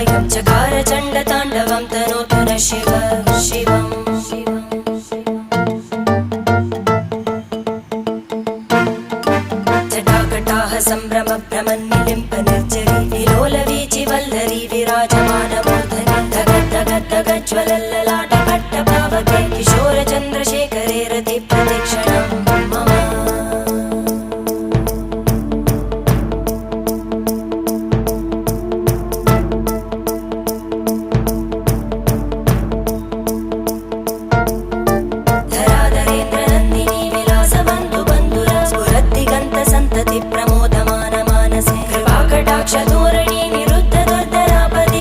कायं चकार चण्डताण्डवं तनोतु न शिव शिवम् जटाकटाह सम्भ्रम भ्रमन्निलिम्प निर्जरी विलोलवीचि वल्लरी विराजमानमूर्धनि धग धग धग ज्वलल्ललाट